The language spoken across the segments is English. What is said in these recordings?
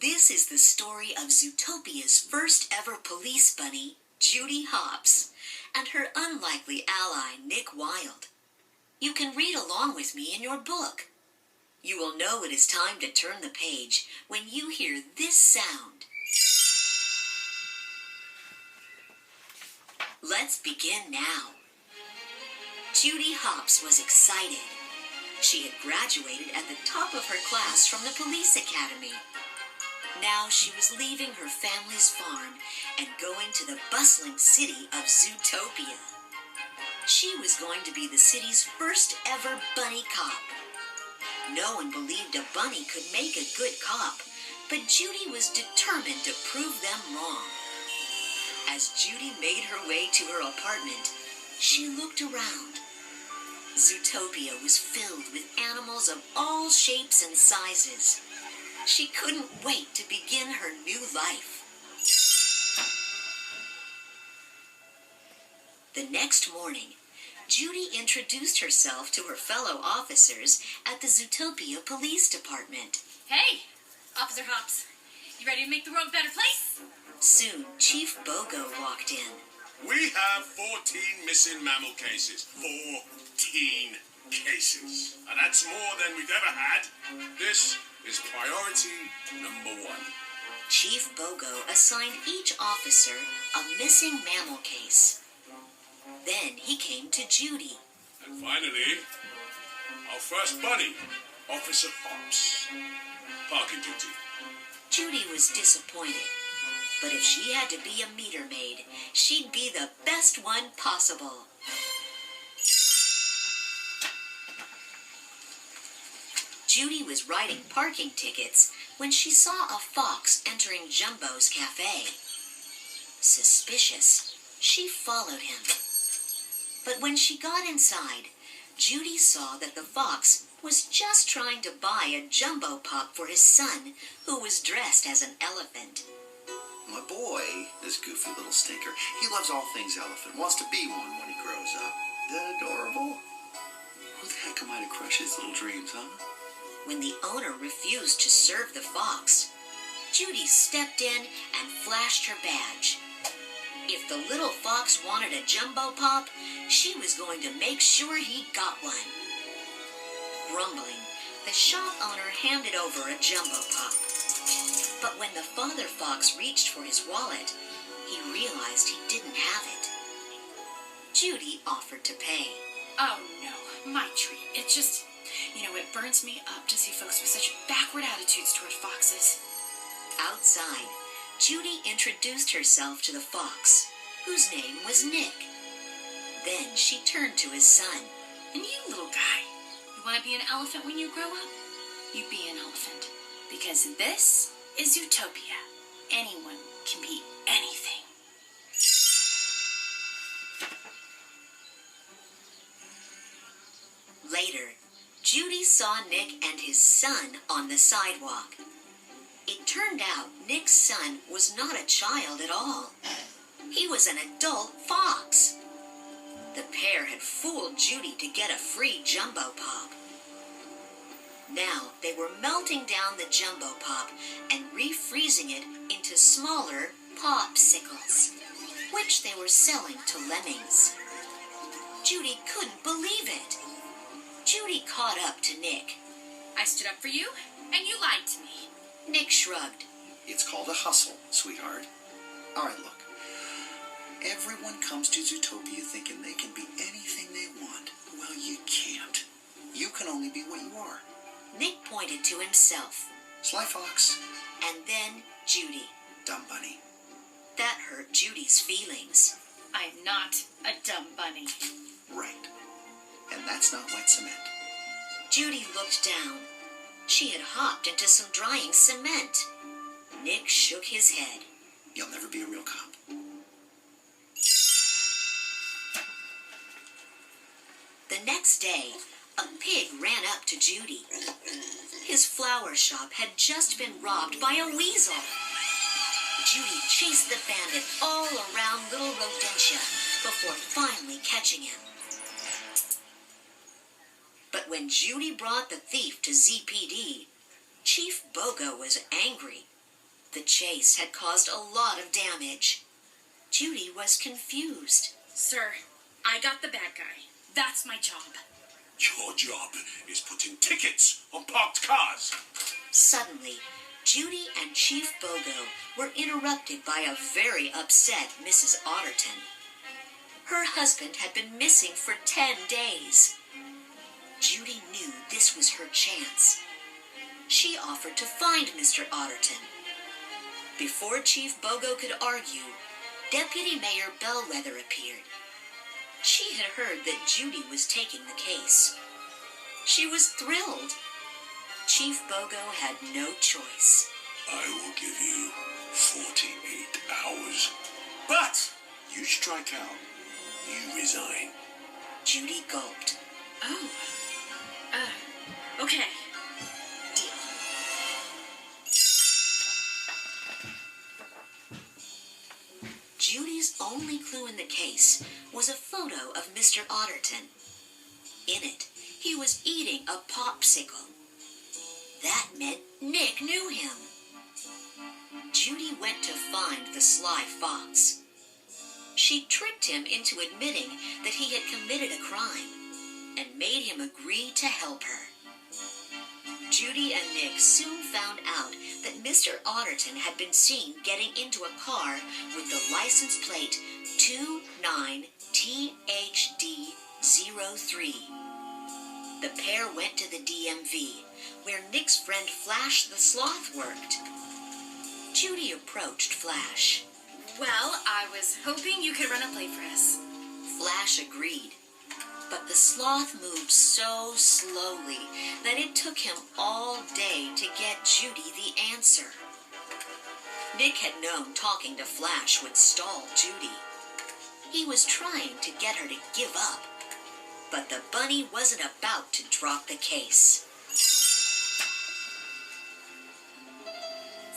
This is the story of Zootopia's first ever police bunny, Judy Hopps, and her unlikely ally, Nick Wilde. You can read along with me in your book. You will know it is time to turn the page when you hear this sound. Let's begin now. Judy Hopps was excited. She had graduated at the top of her class from the police academy. Now she was leaving her family's farm and going to the bustling city of Zootopia. She was going to be the city's first ever bunny cop. No one believed a bunny could make a good cop, but Judy was determined to prove them wrong. As Judy made her way to her apartment, she looked around. Zootopia was filled with animals of all shapes and sizes. She couldn't wait to begin her new life. The next morning, Judy introduced herself to her fellow officers at the Zootopia Police Department. Hey, Officer Hopps. You ready to make the world a better place? Soon, Chief Bogo walked in. We have 14 missing mammal cases. 14 cases. And that's more than we've ever had. This is priority number 1. Chief Bogo assigned each officer a missing mammal case. Then he came to Judy. And finally, our first bunny, Officer Hopps. Parking duty. Judy was disappointed, but if she had to be a meter maid, she'd be the best one possible. Judy was writing parking tickets when she saw a fox entering Jumbo's cafe. Suspicious, she followed him. But when she got inside, Judy saw that the fox was just trying to buy a Jumbo Pop for his son, who was dressed as an elephant. My boy, this goofy little stinker, he loves all things elephant, wants to be one when he grows up. Isn't that adorable? Who the heck am I to crush his little dreams, huh? When the owner refused to serve the fox, Judy stepped in and flashed her badge. If the little fox wanted a Jumbo Pop, she was going to make sure he got one. Grumbling, the shop owner handed over a Jumbo Pop. But when the father fox reached for his wallet, he realized he didn't have it. Judy offered to pay. Oh, no, my treat. It just, it burns me up to see folks with such backward attitudes toward foxes. Outside, Judy introduced herself to the fox, whose name was Nick. Then she turned to his son. And you, little guy, you want to be an elephant when you grow up? You be an elephant. Because this is Zootopia. Anyone can be anything. Later, Judy saw Nick and his son on the sidewalk. It turned out Nick's son was not a child at all. He was an adult fox. The pair had fooled Judy to get a free Jumbo Pop. Now they were melting down the Jumbo Pop and refreezing it into smaller popsicles, which they were selling to lemmings. Judy couldn't believe it. Judy caught up to Nick. I stood up for you, and you lied to me. Nick shrugged. It's called a hustle, sweetheart. All right, look. Everyone comes to Zootopia thinking they can be anything they want. Well, you can't. You can only be what you are. Nick pointed to himself. Sly Fox. And then Judy. Dumb bunny. That hurt Judy's feelings. I am not a dumb bunny. Right. And that's not wet cement. Judy looked down. She had hopped into some drying cement. Nick shook his head. You'll never be a real cop. The next day, a pig ran up to Judy. His flower shop had just been robbed by a weasel. Judy chased the bandit all around Little Rodentia before finally catching him. But when Judy brought the thief to ZPD, Chief Bogo was angry. The chase had caused a lot of damage. Judy was confused. Sir, I got the bad guy. That's my job. Your job is putting tickets on parked cars. Suddenly, Judy and Chief Bogo were interrupted by a very upset Mrs. Otterton. Her husband had been missing for 10 days. Judy knew this was her chance. She offered to find Mr. Otterton. Before Chief Bogo could argue, Deputy Mayor Bellwether appeared. She had heard that Judy was taking the case. She was thrilled. Chief Bogo had no choice. I will give you 48 hours. But you strike out, you resign. Judy gulped. Oh. Okay. Deal. Judy's only clue in the case was a photo of Mr. Otterton. In it, he was eating a popsicle. That meant Nick knew him. Judy went to find the sly fox. She tricked him into admitting that he had committed a crime and made him agree to help her. Judy and Nick soon found out that Mr. Otterton had been seen getting into a car with the license plate 29THD03. The pair went to the DMV, where Nick's friend Flash the Sloth worked. Judy approached Flash. Well, I was hoping you could run a play for us. Flash agreed, but the sloth moved so slowly that it took him all day to get Judy the answer. Nick had known talking to Flash would stall Judy. He was trying to get her to give up, but the bunny wasn't about to drop the case.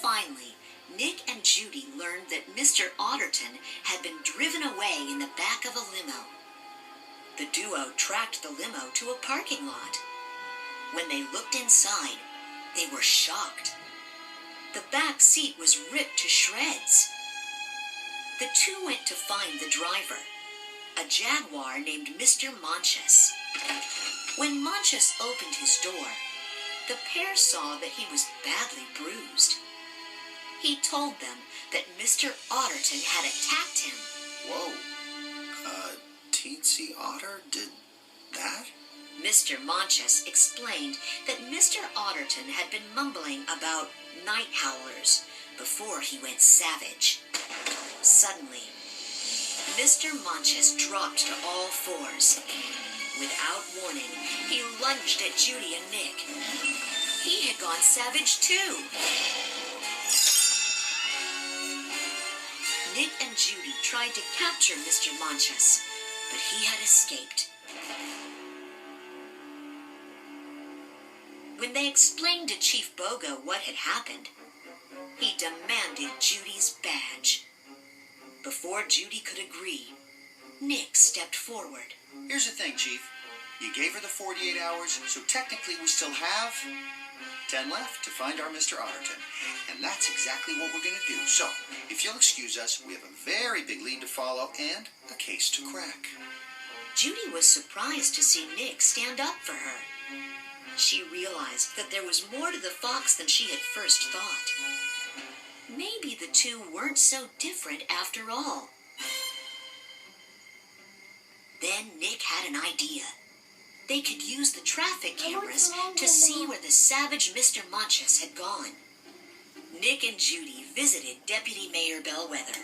Finally, Nick and Judy learned that Mr. Otterton had been driven away in the back of a limo. The duo tracked the limo to a parking lot. When they looked inside, they were shocked. The back seat was ripped to shreds. The two went to find the driver, a jaguar named Mr. Monches. When Monches opened his door, the pair saw that he was badly bruised. He told them that Mr. Otterton had attacked him. Whoa. Teensy Otter did that? Mr. Monches explained that Mr. Otterton had been mumbling about night howlers before he went savage. Suddenly, Mr. Monches dropped to all fours. Without warning, he lunged at Judy and Nick. He had gone savage too. Nick and Judy tried to capture Mr. Monches, but he had escaped. When they explained to Chief Bogo what had happened, he demanded Judy's badge. Before Judy could agree, Nick stepped forward. Here's the thing, Chief. You gave her the 48 hours, so technically we still have 10 left to find our Mr. Otterton. And that's exactly what we're going to do. So, if you'll excuse us, we have a very big lead to follow and a case to crack. Judy was surprised to see Nick stand up for her. She realized that there was more to the fox than she had first thought. Maybe the two weren't so different after all. Then Nick had an idea. They could use the traffic cameras to see where the savage Mr. Monches had gone. Nick and Judy visited Deputy Mayor Bellwether.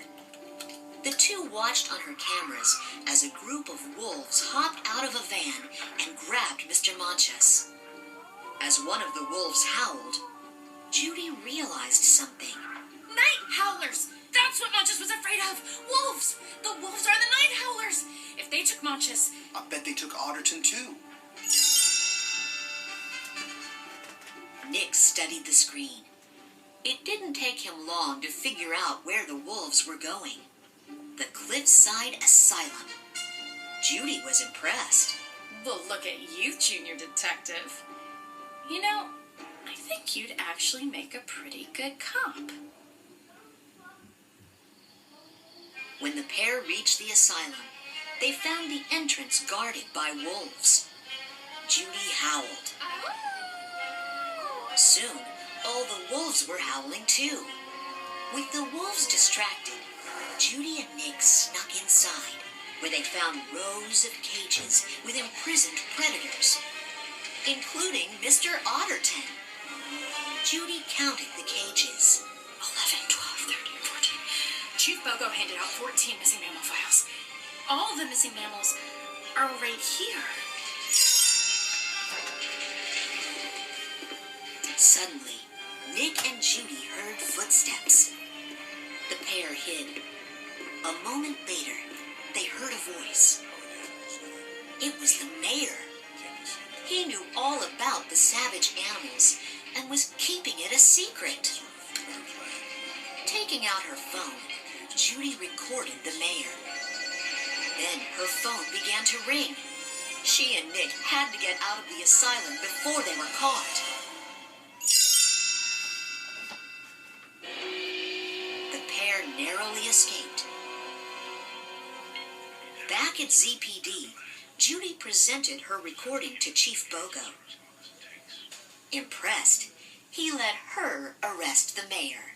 The two watched on her cameras as a group of wolves hopped out of a van and grabbed Mr. Monches. As one of the wolves howled, Judy realized something. Night howlers! That's what Monches was afraid of! Wolves! The wolves are the night howlers! If they took Monches... I bet they took Otterton too. Nick studied the screen. It didn't take him long to figure out where the wolves were going. The Cliffside Asylum. Judy was impressed. Well, look at you, Junior Detective. You know, I think you'd actually make a pretty good cop. When the pair reached the asylum, they found the entrance guarded by wolves. Judy howled. Soon, all the wolves were howling too. With the wolves distracted, Judy and Nick snuck inside, where they found rows of cages with imprisoned predators, including Mr. Otterton. Judy counted the cages. 11, 12, 13, 14. Chief Bogo handed out 14 missing mammal files. All the missing mammals are right here. Suddenly, Nick and Judy heard footsteps. The pair hid. A moment later, they heard a voice. It was the mayor. He knew all about the savage animals and was keeping it a secret. Taking out her phone, Judy recorded the mayor. Then her phone began to ring. She and Nick had to get out of the asylum before they were caught. The pair narrowly escaped. Back at ZPD, Judy presented her recording to Chief Bogo. Impressed, he let her arrest the mayor.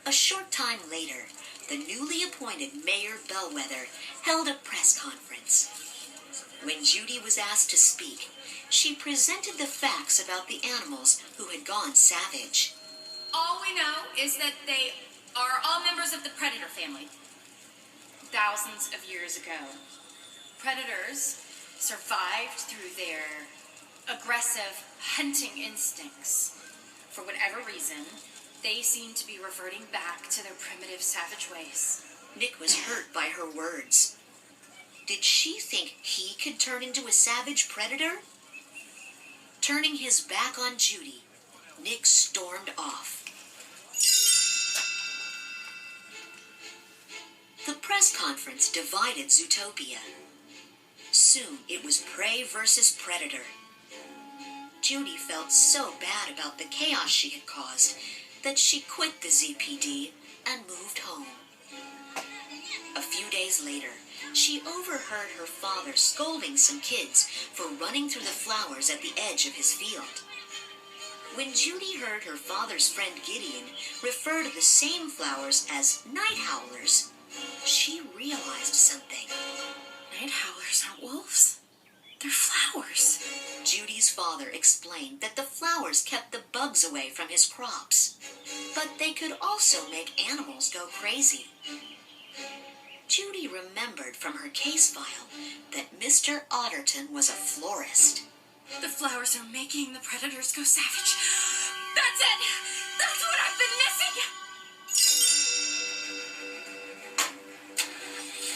A short time later, the newly appointed Mayor Bellwether held a press conference. When Judy was asked to speak, she presented the facts about the animals who had gone savage. All we know is that they are all members of the predator family. Thousands of years ago, predators survived through their aggressive hunting instincts. For whatever reason, they seem to be reverting back to their primitive savage ways. Nick was hurt by her words. Did she think he could turn into a savage predator? Turning his back on Judy, Nick stormed off. The press conference divided Zootopia. Soon it was prey versus predator. Judy felt so bad about the chaos she had caused that she quit the ZPD and moved home. A few days later, she overheard her father scolding some kids for running through the flowers at the edge of his field. When Judy heard her father's friend Gideon refer to the same flowers as night howlers, she realized something. Night howlers aren't wolves. They're flowers. Judy's father explained that the flowers kept the bugs away from his crops, but they could also make animals go crazy. Judy remembered from her case file that Mr. Otterton was a florist. The flowers are making the predators go savage. That's it! That's what I've been missing!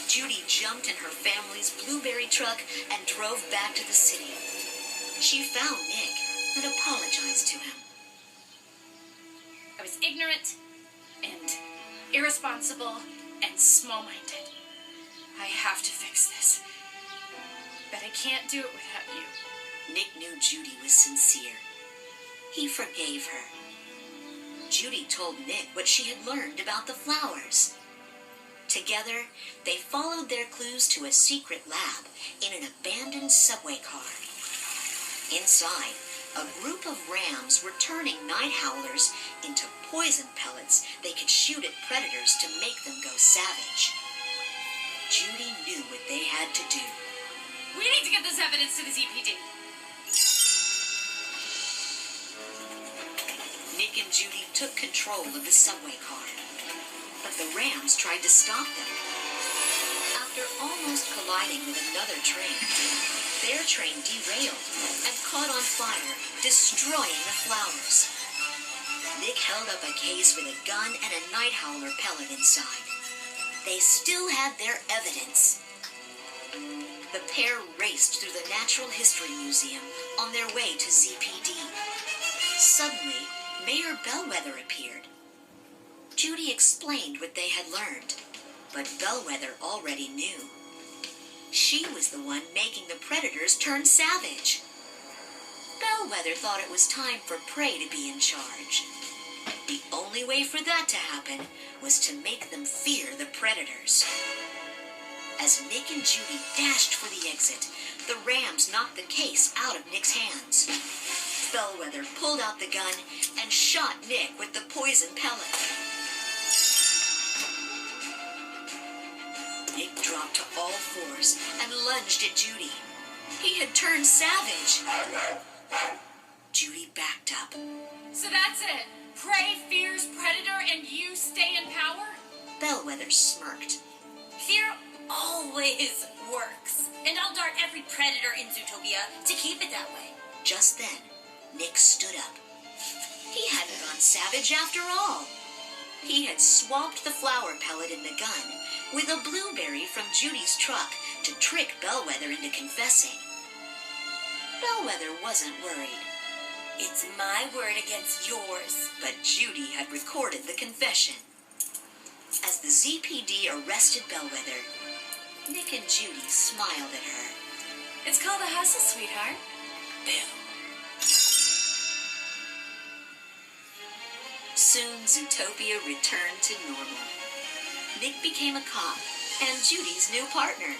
Judy jumped in her family's blueberry truck and drove back to the city. She found Nick and apologized to him. I was ignorant and irresponsible and small-minded. I have to fix this. But I can't do it without you. Nick knew Judy was sincere. He forgave her. Judy told Nick what she had learned about the flowers. Together, they followed their clues to a secret lab in an abandoned subway car. Inside, a group of rams were turning night howlers into poison pellets they could shoot at predators to make them go savage. Judy knew what they had to do. We need to get this evidence to the ZPD. Nick and Judy took control of the subway car, but the rams tried to stop them. After almost colliding with another train, their train derailed and caught on fire, destroying the flowers. Nick held up a case with a gun and a night howler pellet inside. They still had their evidence. The pair raced through the Natural History Museum on their way to ZPD. Suddenly, Mayor Bellwether appeared. Judy explained what they had learned, but Bellwether already knew. She was the one making the predators turn savage. Bellwether thought it was time for prey to be in charge. The only way for that to happen was to make them fear the predators. As Nick and Judy dashed for the exit, the Rams knocked the case out of Nick's hands. Bellwether pulled out the gun and shot Nick with the poison pellet. Nick dropped to all fours and lunged at Judy. He had turned savage. Judy backed up. So that's it. Prey fears predator and you stay in power? Bellwether smirked. Fear always works. And I'll dart every predator in Zootopia to keep it that way. Just then, Nick stood up. He hadn't gone savage after all. He had swapped the flour pellet in the gun with a blueberry from Judy's truck to trick Bellwether into confessing. Bellwether wasn't worried. It's my word against yours. But Judy had recorded the confession. As the ZPD arrested Bellwether, Nick and Judy smiled at her. It's called a hustle, sweetheart. Boom. Soon, Zootopia returned to normal. Nick became a cop and Judy's new partner.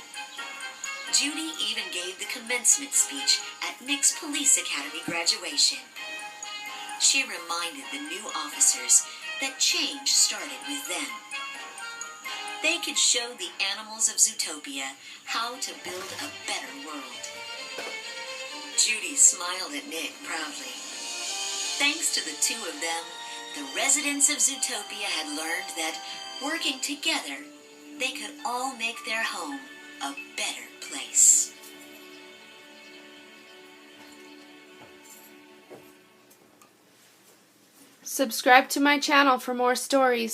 Judy even gave the commencement speech at Nick's Police Academy graduation. She reminded the new officers that change started with them. They could show the animals of Zootopia how to build a better world. Judy smiled at Nick proudly. Thanks to the two of them, the residents of Zootopia had learned that, working together, they could all make their home a better place. Subscribe to my channel for more stories.